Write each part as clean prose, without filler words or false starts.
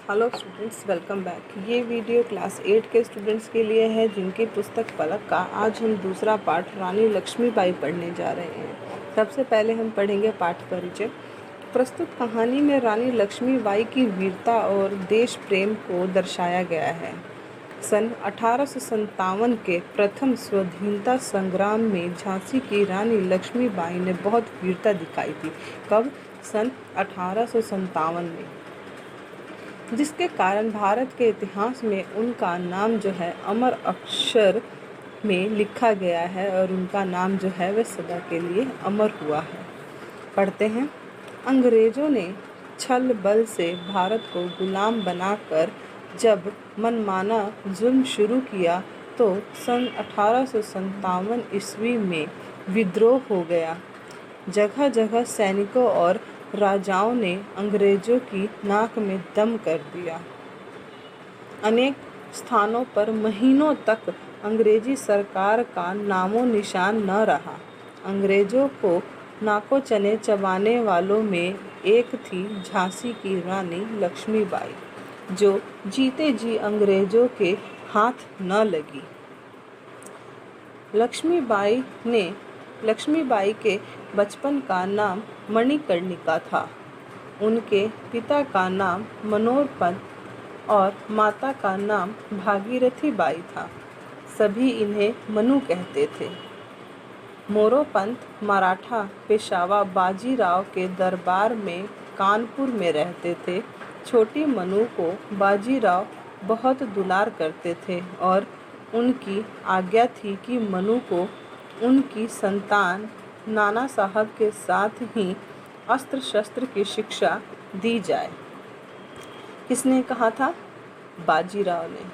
Hello students, welcome back. ये video class 8 के students के लिए है जिनकी पुस्तक पलक का आज हम दूसरा पाठ रानी लक्ष्मीबाई पढ़ने जा रहे हैं। सबसे पहले हम पढ़ेंगे पाठ परिचय। प्रस्तुत कहानी में रानी लक्ष्मीबाई की वीरता और देश प्रेम को दर्शाया गया है। सन 1857 के प्रथम स्वाधीनता संग्राम में झांसी की रानी लक्ष्मीबाई ने बहुत वीरता दिखाई थी। कब? सन 1857 में, जिसके कारण भारत के इतिहास में उनका नाम जो है अमर अक्षर में लिखा गया है और उनका नाम जो है वह सदा के लिए अमर हुआ है। पढ़ते हैं। अंग्रेज़ों ने छल बल से भारत को गुलाम बनाकर जब मनमाना जुल्म शुरू किया तो सन 1857 ईस्वी में विद्रोह हो गया। जगह जगह सैनिकों और राजाओं ने अंग्रेज़ों की नाक में दम कर दिया। अनेक स्थानों पर महीनों तक अंग्रेजी सरकार का नामो निशान न रहा। अंग्रेज़ों को नाको चने चबाने वालों में एक थी झांसी की रानी लक्ष्मीबाई, जो जीते जी अंग्रेज़ों के हाथ न लगी। लक्ष्मीबाई के बचपन का नाम मणिकर्णिका था। उनके पिता का नाम मनोहरपंत और माता का नाम भागीरथी बाई था। सभी इन्हें मनु कहते थे। मोरोपंत मराठा पेशवा बाजीराव के दरबार में कानपुर में रहते थे। छोटी मनु को बाजीराव बहुत दुलार करते थे और उनकी आज्ञा थी कि मनु को उनकी संतान नाना साहब के साथ ही अस्त्र शस्त्र की शिक्षा दी जाए। किसने कहा था? बाजीराव ने,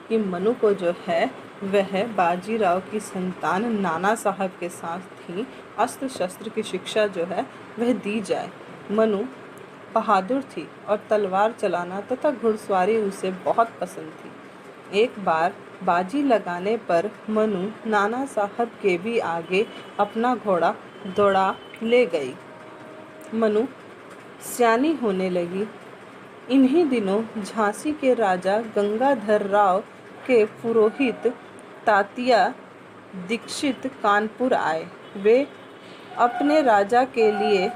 कि मनु को जो है वह बाजीराव की संतान नाना साहब के साथ ही अस्त्र शस्त्र की शिक्षा जो है वह दी जाए। मनु बहादुर थी और तलवार चलाना तथा घुड़सवारी उसे बहुत पसंद थी। एक बार बाजी लगाने पर मनु नाना साहब के भी आगे अपना घोड़ा दौड़ा ले गई। मनु सियानी होने लगी। इन्हीं दिनों झांसी के राजा गंगाधर राव के पुरोहित तात्या दीक्षित कानपुर आए। वे अपने राजा के लिए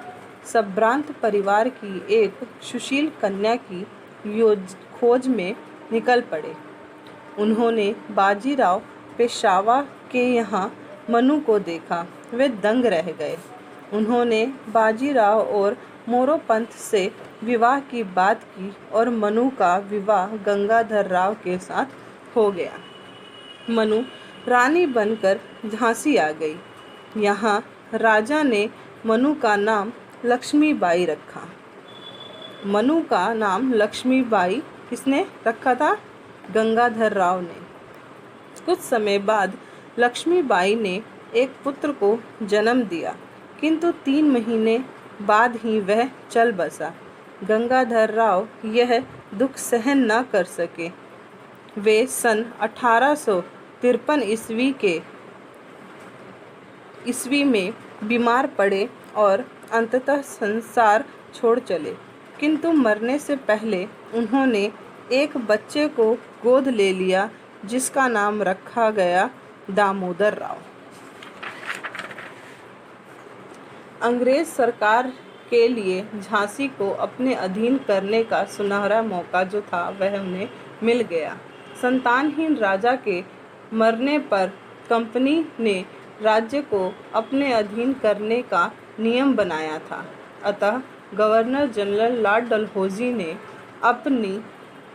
संभ्रांत परिवार की एक सुशील कन्या की खोज में निकल पड़े। उन्होंने बाजीराव पेशवा के यहाँ मनु को देखा। वे दंग रह गए। उन्होंने बाजीराव और मोरोपंत से विवाह की बात की और मनु का विवाह गंगाधर राव के साथ हो गया। मनु रानी बनकर झांसी आ गई। यहाँ राजा ने मनु का नाम लक्ष्मीबाई रखा। मनु का नाम लक्ष्मीबाई किसने रखा था? गंगाधर राव ने। कुछ समय बाद लक्ष्मीबाई ने एक पुत्र को जन्म दिया, किंतु 3 महीने बाद ही वह चल बसा। गंगाधर राव यह दुख सहन न कर सके। वे सन 1853 ईस्वी में बीमार पड़े और अंततः संसार छोड़ चले। किंतु मरने से पहले उन्होंने एक बच्चे को गोद ले लिया, जिसका नाम रखा गया दामोदर राव। अंग्रेज सरकार के लिए झांसी को अपने अधीन करने का सुनहरा मौका जो था वह उन्हें मिल गया। संतानहीन राजा के मरने पर कंपनी ने राज्य को अपने अधीन करने का नियम बनाया था। अतः गवर्नर जनरल लॉर्ड डलहौजी ने अपनी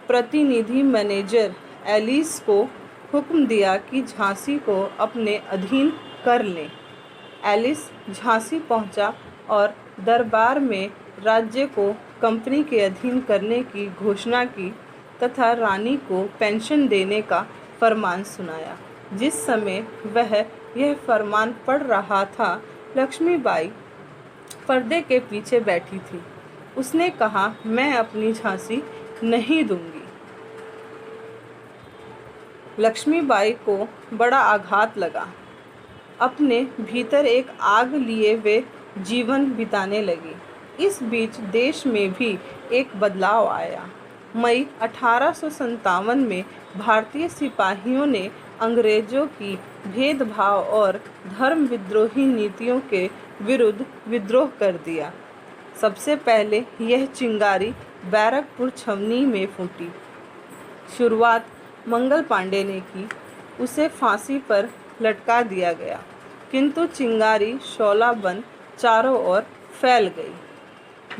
प्रतिनिधि मैनेजर एलिस को हुक्म दिया कि झांसी को अपने अधीन कर लें। एलिस झांसी पहुंचा और दरबार में राज्य को कंपनी के अधीन करने की घोषणा की तथा रानी को पेंशन देने का फरमान सुनाया। जिस समय वह यह फरमान पढ़ रहा था, लक्ष्मीबाई पर्दे के पीछे बैठी थी। उसने कहा, मैं अपनी झांसी नहीं दूंगी। लक्ष्मीबाई को बड़ा आघात लगा। अपने भीतर एक आग लिए वे जीवन बिताने लगी। इस बीच देश में भी एक बदलाव आया। मई 1857 में भारतीय सिपाहियों ने अंग्रेजों की भेदभाव और धर्म विद्रोही नीतियों के विरुद्ध विद्रोह कर दिया। सबसे पहले यह चिंगारी बैरकपुर छावनी में फूटी। शुरुआत मंगल पांडे ने की, उसे फांसी पर लटका दिया गया, किंतु चिंगारी शोला बन चारों ओर फैल गई।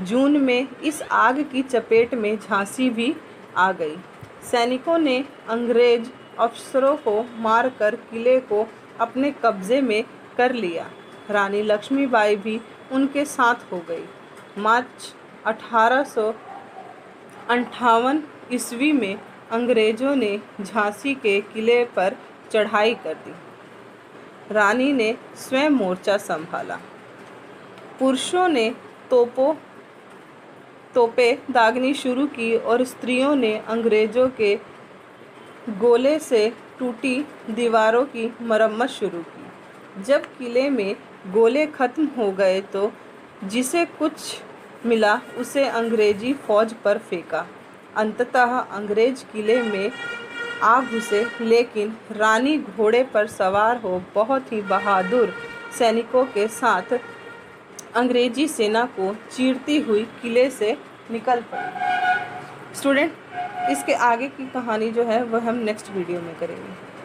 जून में इस आग की चपेट में झांसी भी आ गई। सैनिकों ने अंग्रेज अफसरों को मारकर किले को अपने कब्जे में कर लिया। रानी लक्ष्मीबाई भी उनके साथ हो गई। मार्च 1858 ईस्वी में अंग्रेजों ने झांसी के किले पर चढ़ाई कर दी। रानी ने स्वयं मोर्चा संभाला। पुरुषों ने तोपें दागनी शुरू की और स्त्रियों ने अंग्रेजों के गोले से टूटी दीवारों की मरम्मत शुरू की। जब किले में गोले खत्म हो गए तो जिसे कुछ मिला उसे अंग्रेजी फौज पर फेंका। अंततः अंग्रेज किले में आ घुसे, लेकिन रानी घोड़े पर सवार हो बहुत ही बहादुर सैनिकों के साथ अंग्रेजी सेना को चीरती हुई किले से निकल पड़ी। स्टूडेंट, इसके आगे की कहानी जो है वह हम नेक्स्ट वीडियो में करेंगे।